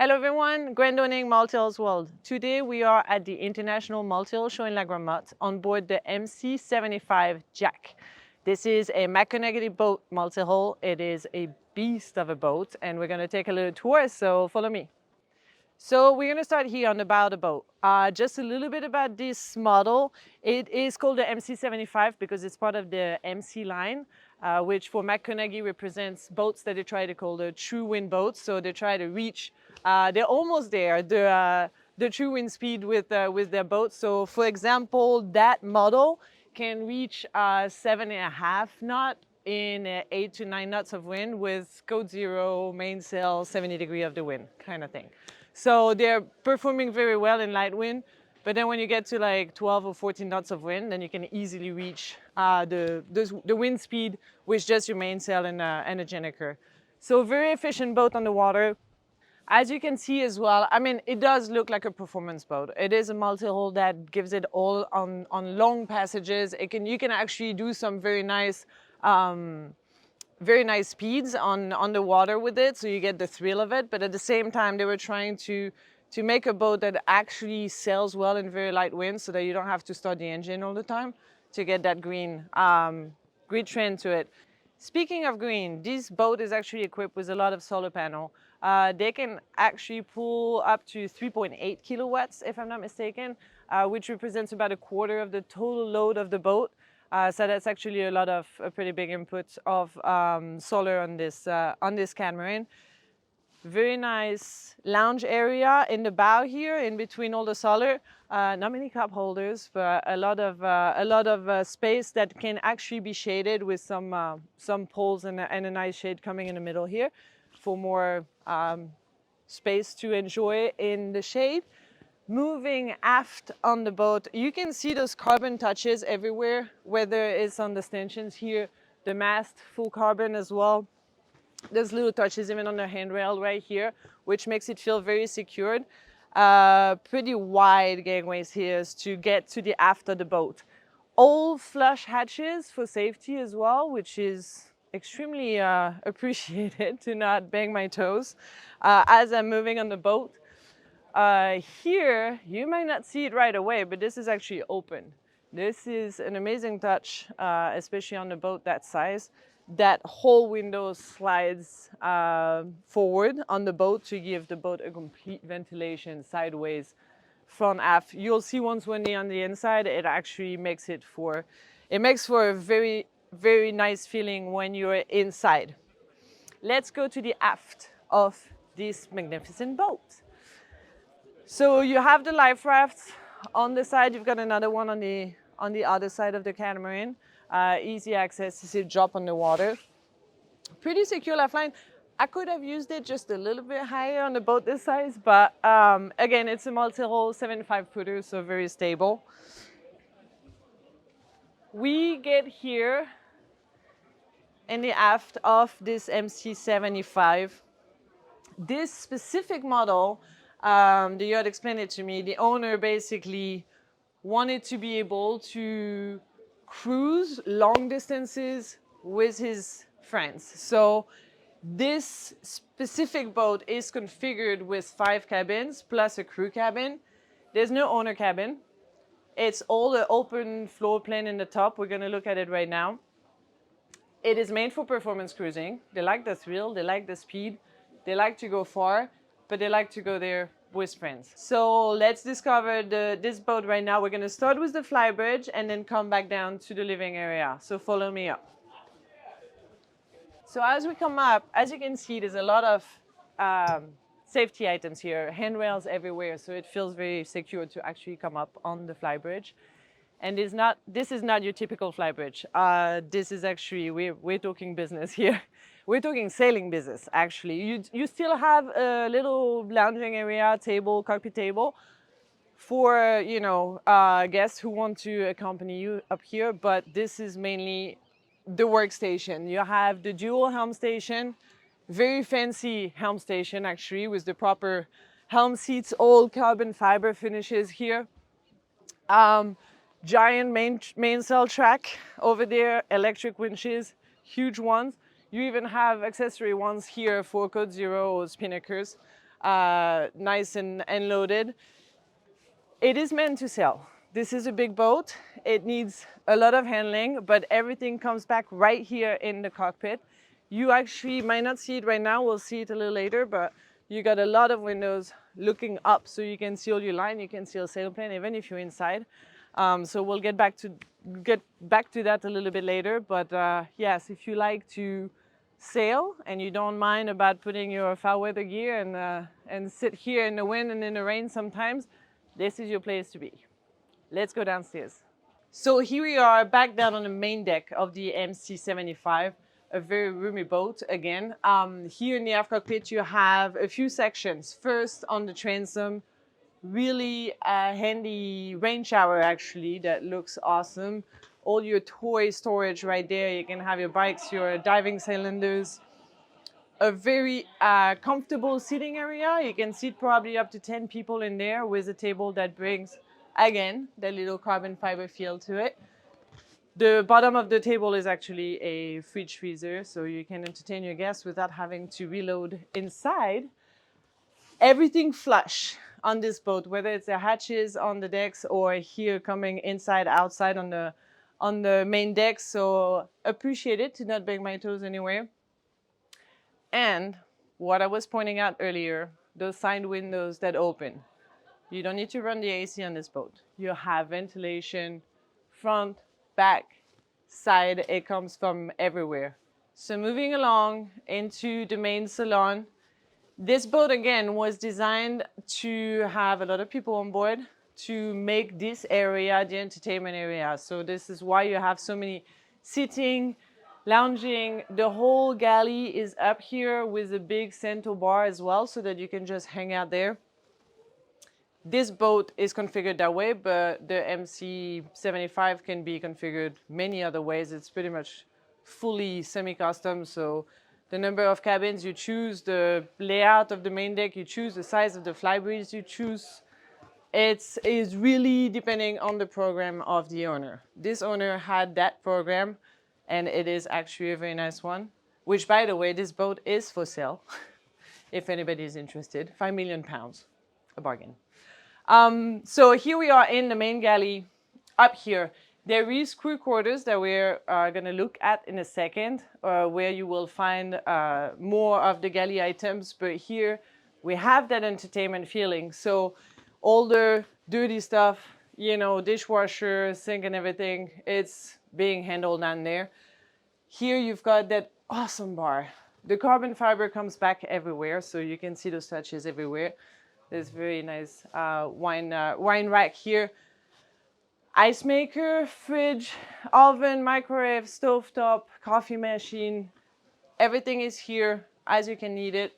Hello everyone, Multihulsworld. Today we are at the International Multihull show in Grande-Motte on board the MC75 Jack. This is a mcconaghyboat multihull. It is a beast of a boat and we're going to take a little tour, so follow me. So we're going to start here on the bow of the boat. Just a little bit about this model. It is called the MC75 because it's part of the MC line, which for mcconaghy represents boats that they try to call the true wind boats. So they try to reach, they're almost there, the true wind speed with their boats. So for example, that model can reach 7.5 knot in 8 to 9 knots of wind with code 0, mainsail, 70 degrees of the wind kind of thing. So they're performing very well in light wind, but then when you get to like 12 or 14 knots of wind, then you can easily reach the wind speed with just your mainsail and a gennaker. So very efficient boat on the water. As you can see as well, I mean, it does look like a performance boat. It is a multi-hull that gives it all on long passages. You can actually do some very nice speeds on the water with it, so you get the thrill of it. But at the same time, they were trying to make a boat that actually sails well in very light winds, so that you don't have to start the engine all the time to get that green trend to it. Speaking of green, this boat is actually equipped with a lot of solar panel. They can actually pull up to 3.8 kilowatts, if I'm not mistaken, which represents about a quarter of the total load of the boat. So that's actually a pretty big input of solar on this catamaran. Very nice lounge area in the bow here, in between all the solar. Not many cup holders, but a lot of space that can actually be shaded with some poles and a nice shade coming in the middle here for more space to enjoy in the shade. Moving aft on the boat, you can see those carbon touches everywhere, whether it's on the stanchions here, the mast, full carbon as well. There's little touches even on the handrail right here, which makes it feel very secured. Pretty wide gangways here to get to the aft of the boat. All flush hatches for safety as well, which is extremely appreciated to not bang my toes as I'm moving on the boat. Here, you might not see it right away, but this is actually open. This is an amazing touch, especially on a boat that size. That whole window slides forward on the boat to give the boat a complete ventilation sideways, front, aft. You'll see once when they're on the inside, it actually makes for a very, very nice feeling when you're inside. Let's go to the aft of this magnificent boat. So you have the life rafts on the side. You've got another one on the other side of the catamaran. Easy access, easy drop on the water. Pretty secure lifeline. I could have used it just a little bit higher on the boat this size, but again, it's a multi-hull 75-footer, so very stable. We get here in the aft of this MC75. This specific model, the yacht explained it to me, the owner basically wanted to be able to cruise long distances with his friends. So this specific boat is configured with 5 cabins plus a crew cabin. There's no owner cabin. It's all the open floor plan in the top. We're going to look at it right now. It is made for performance cruising. They like the thrill, they like the speed, they like to go far, but they like to go there with friends. So let's discover this boat right now. We're going to start with the flybridge and then come back down to the living area. So follow me up. So as we come up, as you can see, there's a lot of safety items here, handrails everywhere, so it feels very secure to actually come up on the flybridge. And this is not your typical flybridge. This is actually, we're talking business here. We're talking sailing business, actually. You still have a little lounging area, table, cockpit table for, guests who want to accompany you up here, but this is mainly the workstation. You have the dual helm station, very fancy helm station, actually, with the proper helm seats, all carbon fiber finishes here. Giant mainsail track over there, electric winches, huge ones. You even have accessory ones here for code 0 or spinnakers. nice and loaded. It is meant to sail. This is a big boat. It needs a lot of handling, but everything comes back right here in the cockpit. You actually might not see it right now. We'll see it a little later, but you got a lot of windows looking up, so you can see all your line, you can see a sailplane, even if you're inside. So we'll get back to that a little bit later. But yes, if you like to sail and you don't mind about putting your foul weather gear and sit here in the wind and in the rain sometimes, this is your place to be. Let's go downstairs. So here we are back down on the main deck of the MC75, a very roomy boat again. Here in the aft cockpit you have a few sections. First on the transom, really handy rain shower actually that looks awesome. All your toy storage right there. You can have your bikes, your diving cylinders. A very comfortable seating area. You can seat probably up to 10 people in there with a table that brings, again, the little carbon fiber feel to it. The bottom of the table is actually a fridge freezer, so you can entertain your guests without having to reload inside. Everything flush on this boat, whether it's the hatches on the decks or here coming inside, outside on the main deck. So appreciate it to not bang my toes anywhere. And what I was pointing out earlier, those side windows that open. You don't need to run the AC on this boat. You have ventilation, front, back, side. It comes from everywhere. So moving along into the main salon. This boat, again, was designed to have a lot of people on board to make this area the entertainment area. So this is why you have so many sitting, lounging. The whole galley is up here with a big center bar as well, so that you can just hang out there. This boat is configured that way, but the MC75 can be configured many other ways. It's pretty much fully semi-custom, so the number of cabins you choose, the layout of the main deck you choose, the size of the flybridge you choose. It is really depending on the program of the owner. This owner had that program, and it is actually a very nice one, which, by the way, this boat is for sale, if anybody is interested. £5 million, a bargain. So here we are in the main galley. Up here, there is crew quarters that we're going to look at in a second, where you will find more of the galley items. But here we have that entertainment feeling. So all the dirty stuff, you know, dishwasher, sink and everything, it's being handled down there. Here you've got that awesome bar. The carbon fiber comes back everywhere, so you can see those touches everywhere. There's very nice wine rack here. Ice maker, fridge, oven, microwave, stovetop, coffee machine. Everything is here as you can need it.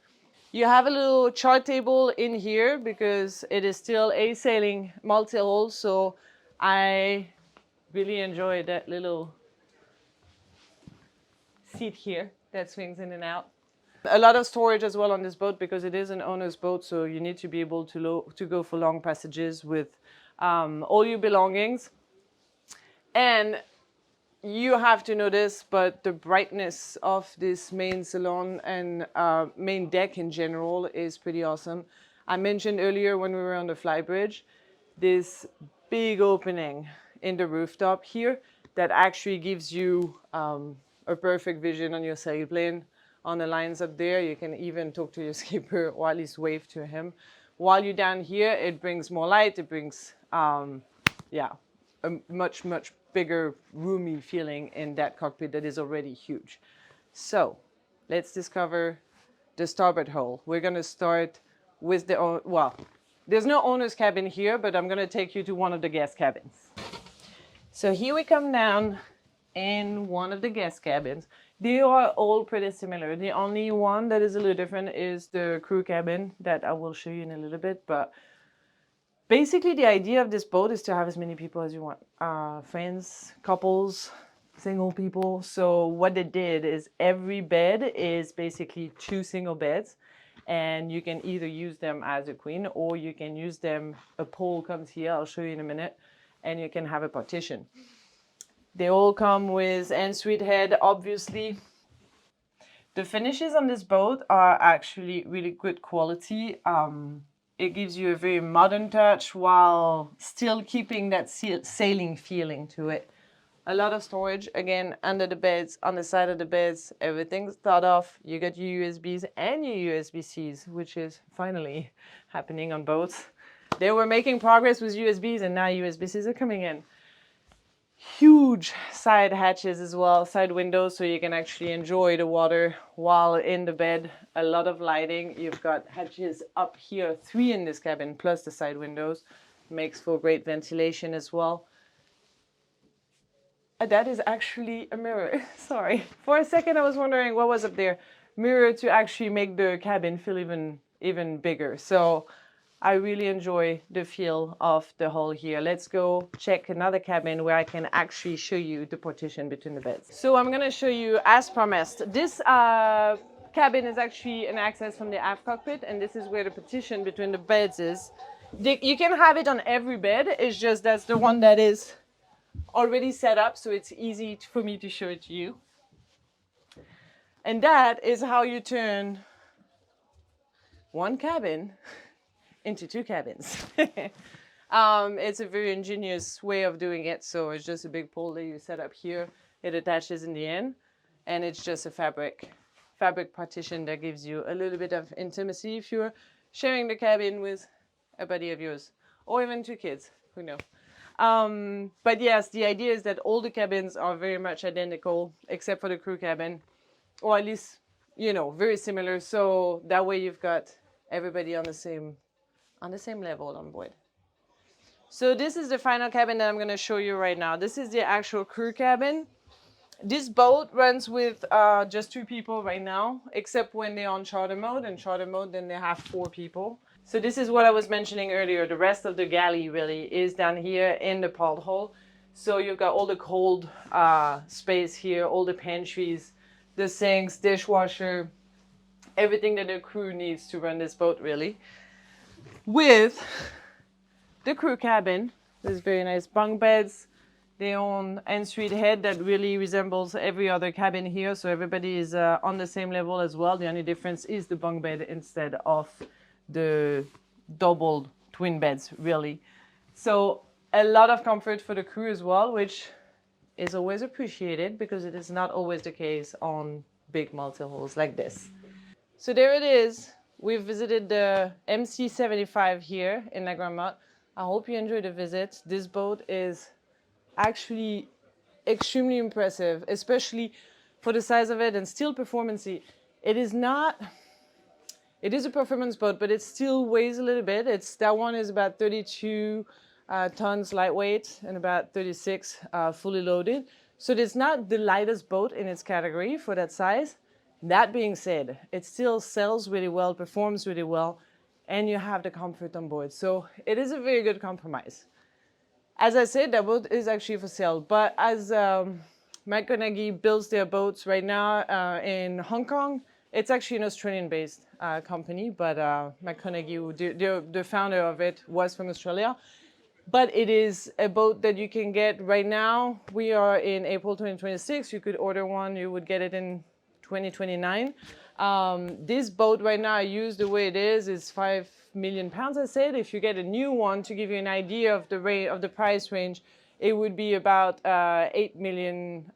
You have a little chart table in here because it is still a sailing multi-hull, so I really enjoy that little seat here that swings in and out. A lot of storage as well on this boat because it is an owner's boat, so you need to be able to go for long passages with all your belongings. And you have to know this, but the brightness of this main salon and main deck in general is pretty awesome. I mentioned earlier when we were on the flybridge, this big opening in the rooftop here that actually gives you a perfect vision on your sailplane. On the lines up there, you can even talk to your skipper or at least wave to him. While you're down here, it brings more light. It brings, a much, much bigger, roomy feeling in that cockpit that is already huge. So let's discover the starboard hull. We're going to start with there's no owner's cabin here, but I'm going to take you to one of the guest cabins. So here we come down in one of the guest cabins. They are all pretty similar. The only one that is a little different is the crew cabin that I will show you in a little bit. But basically the idea of this boat is to have as many people as you want. Friends, couples, single people. So what they did is every bed is basically 2 single beds. And you can either use them as a queen or you can use them, a pole comes here, I'll show you in a minute, and you can have a partition. They all come with ensuite head, obviously. The finishes on this boat are actually really good quality. It gives you a very modern touch while still keeping that sailing feeling to it. A lot of storage, again, under the beds, on the side of the beds, everything's thought of. You got your USBs and your USB-Cs, which is finally happening on boats. They were making progress with USBs and now USB-Cs are coming in. Huge side hatches as well, side windows, so you can actually enjoy the water while in the bed. A lot of lighting. You've got hatches up here, 3 in this cabin, plus the side windows. Makes for great ventilation as well. That is actually a mirror. Sorry. For a second I was wondering what was up there. Mirror to actually make the cabin feel even bigger. So I really enjoy the feel of the hull here. Let's go check another cabin where I can actually show you the partition between the beds. So I'm gonna show you, as promised, this cabin is actually an access from the aft cockpit, and this is where the partition between the beds is. You can have it on every bed, it's just that's the one that is already set up, so it's easy for me to show it to you. And that is how you turn one cabin into 2 cabins. It's a very ingenious way of doing it. So it's just a big pole that you set up here. It attaches in the end, and it's just a fabric partition that gives you a little bit of intimacy if you're sharing the cabin with a buddy of yours, or even 2 kids, who knows. But yes, the idea is that all the cabins are very much identical, except for the crew cabin, or at least, you know, very similar. So that way you've got everybody on the same level on board. So this is the final cabin that I'm going to show you right now. This is the actual crew cabin. This boat runs with just 2 people right now, except when they're on charter mode. In charter mode, then they have 4 people. So this is what I was mentioning earlier. The rest of the galley really is down here in the pod hull. So you've got all the cold space here, all the pantries, the sinks, dishwasher, everything that the crew needs to run this boat really. With the crew cabin, there's very nice bunk beds, their own ensuite head that really resembles every other cabin here, so everybody is on the same level as well. The only difference is the bunk bed instead of the double twin beds really. So a lot of comfort for the crew as well, which is always appreciated because it is not always the case on big multi-hulls like this. So there it is. We've visited the MC75 here in La Grande-Motte. I hope you enjoyed the visit. This boat is actually extremely impressive, especially for the size of it and still performancy. It is a performance boat, but it still weighs a little bit. That one is about 32 tons lightweight and about 36 fully loaded. So it's not the lightest boat in its category for that size. That being said, it still sails really well, performs really well, and you have the comfort on board. So it is a very good compromise. As I said, that boat is actually for sale, but as mcConaghy builds their boats right now in Hong Kong, it's actually an Australian-based company, but mcConaghy, the founder of it, was from Australia. But it is a boat that you can get right now. We are in April 2026. You could order one. You would get it in 2029. This boat right now, used the way it is $5 million, I said. If you get a new one, to give you an idea of the price range, it would be about $8 million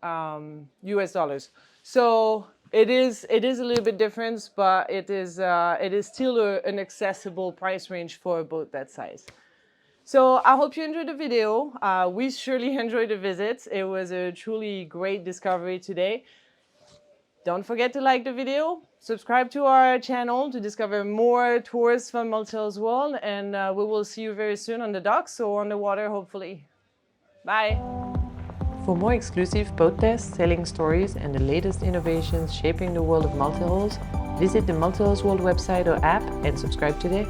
US dollars. So it is a little bit different, but it is still an accessible price range for a boat that size. So I hope you enjoyed the video. We surely enjoyed the visit. It was a truly great discovery today. Don't forget to like the video, subscribe to our channel to discover more tours from Multihullsworld, and we will see you very soon on the docks or on the water, hopefully. Bye! For more exclusive boat tests, sailing stories, and the latest innovations shaping the world of multi-hulls, visit the Multihullsworld website or app and subscribe today.